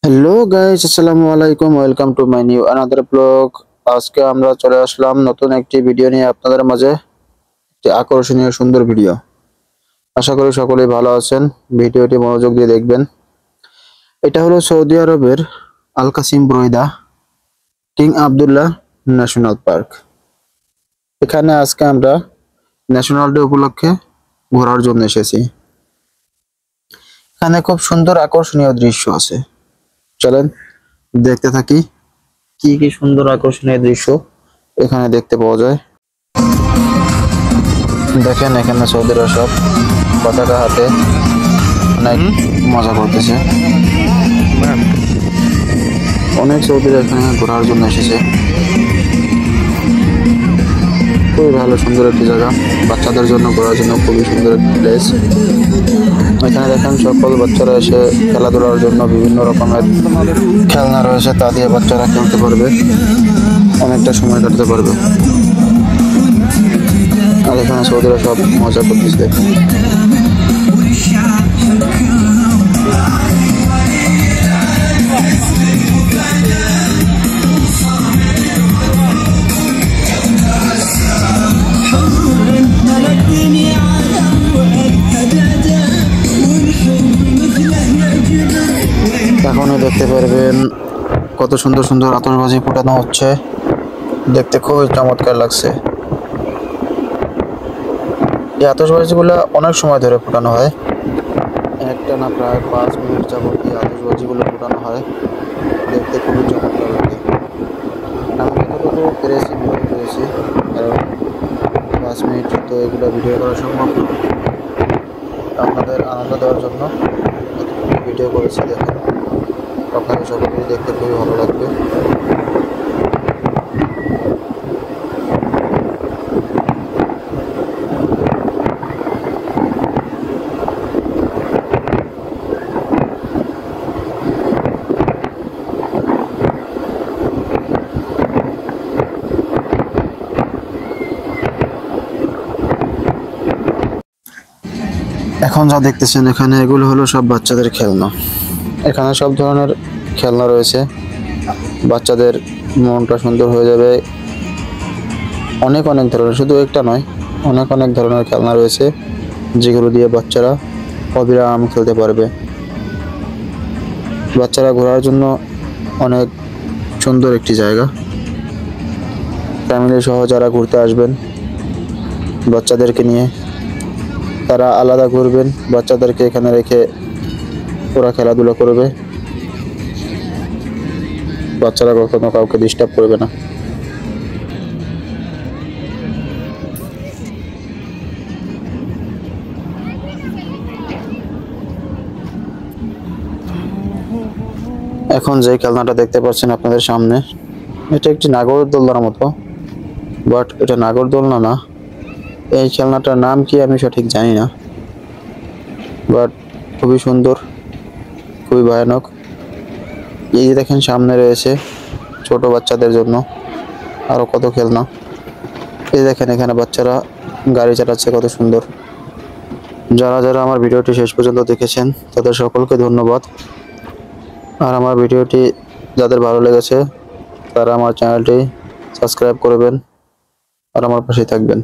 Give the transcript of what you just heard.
Hello guys, আসসালামু আলাইকুম। Welcome to my new another blog. আজকে আমরা চলে আসলাম নতুন একটি ভিডিও নিয়ে আপনাদের মাঝে। একটি আকর্ষণীয় সুন্দর ভিডিও। আশা করি সকলেই ভালো আছেন। ভিডিওটি মনোযোগ দিয়ে দেখবেন। এটা হলো সৌদি আরবের Al Qassim Buraidah King Abdullah National Park. এখানে আজকে আমরা ন্যাশনাল ডে উপলক্ষে ঘোরার জন্য এসেছি। এখানে খুব সুন্দর আকর্ষণীয় দৃশ্য আছে। চলেন দেখতে থাকি কি কি সুন্দর আকর্ষণীয় দৃশ্য এখানে দেখতে পাওয়া যায়। দেখেন এখানে সৌদিরা সব পতাকা হাতে অনেক মজা করতেছে। অনেক সৌদিরা এখানে ঘোরার জন্য এসেছে। খুবই ভালো সুন্দর একটি জায়গা, বাচ্চাদের জন্য ঘোরার জন্য খুবই সুন্দর একটি প্লেস। এখানে দেখেন সকল বাচ্চারা এসে খেলাধুলার জন্য বিভিন্ন রকমের খেলনা রয়েছে, তা দিয়ে বাচ্চারা খেলতে পারবে, অনেকটা সময় কাটাতে পারবে। আর এখানে সৌদিরা সব মজা করতেছে। এখনই দেখতে পারবেন কত সুন্দর সুন্দর আতশবাজি ফোটানো হচ্ছে, দেখতে খুবই চমৎকার লাগছে। এই আতশবাজিগুলো অনেক সময় ধরে ফোটানো হয়, একটা না প্রায় 5 মিনিট যাবত এই আতশবাজিগুলো ফোটানো হয়, দেখতে খুবই চমৎকার লাগে। আমি যতটুকু পেরেছি ভিডিও করেছি, কারণ 5 মিনিট তো এগুলো ভিডিও করা সম্ভব না। আপনাদের আনন্দ দেওয়ার জন্য যতটুকু ভিডিও করেছি দেখেন, আপনাদের সকলেই দেখতে খুবই ভালো লাগবে। এখন যা দেখতেছেন এখানে, এগুলো হলো সব বাচ্চাদের খেলনা। এখানে সব ধরনের খেলনা রয়েছে, বাচ্চাদের মনটা সুন্দর হয়ে যাবে। অনেক অনেক ধরনের, শুধু একটা নয়, অনেক অনেক ধরনের খেলনা রয়েছে, যেগুলো দিয়ে বাচ্চারা অবিরাম খেলতে পারবে। বাচ্চারা ঘোরার জন্য অনেক সুন্দর একটি জায়গা। ফ্যামিলি সহ যারা ঘুরতে আসবেন বাচ্চাদেরকে নিয়ে, তারা আলাদা ঘুরবেন, বাচ্চাদেরকে এখানে রেখে ওরা খেলাধুলা করবে, বাচ্চারা কখনো কাউকে ডিস্টার্ব করবে না। এখন যে খেলনাটা দেখতে পাচ্ছেন আপনাদের সামনে, এটা একটি নাগরদোলনার মতো, বাট এটা নাগরদোলনা না। এই খেলনাটার নাম কি আমি সঠিক জানি না, বাট খুবই সুন্দর, খুবই ভয়ানক। এই যে দেখেন সামনে রয়েছে ছোট বাচ্চাদের জন্য আরো কত খেলনা। এই দেখেন এখানে বাচ্চারা গাড়ি চালাচ্ছে, কত সুন্দর। যারা যারা আমার ভিডিওটি শেষ পর্যন্ত দেখেছেন তাদের সকলকে ধন্যবাদ। আর আমার ভিডিওটি যাদের ভালো লেগেছে তারা আমার চ্যানেলটি সাবস্ক্রাইব করবেন আর আমার পাশে থাকবেন।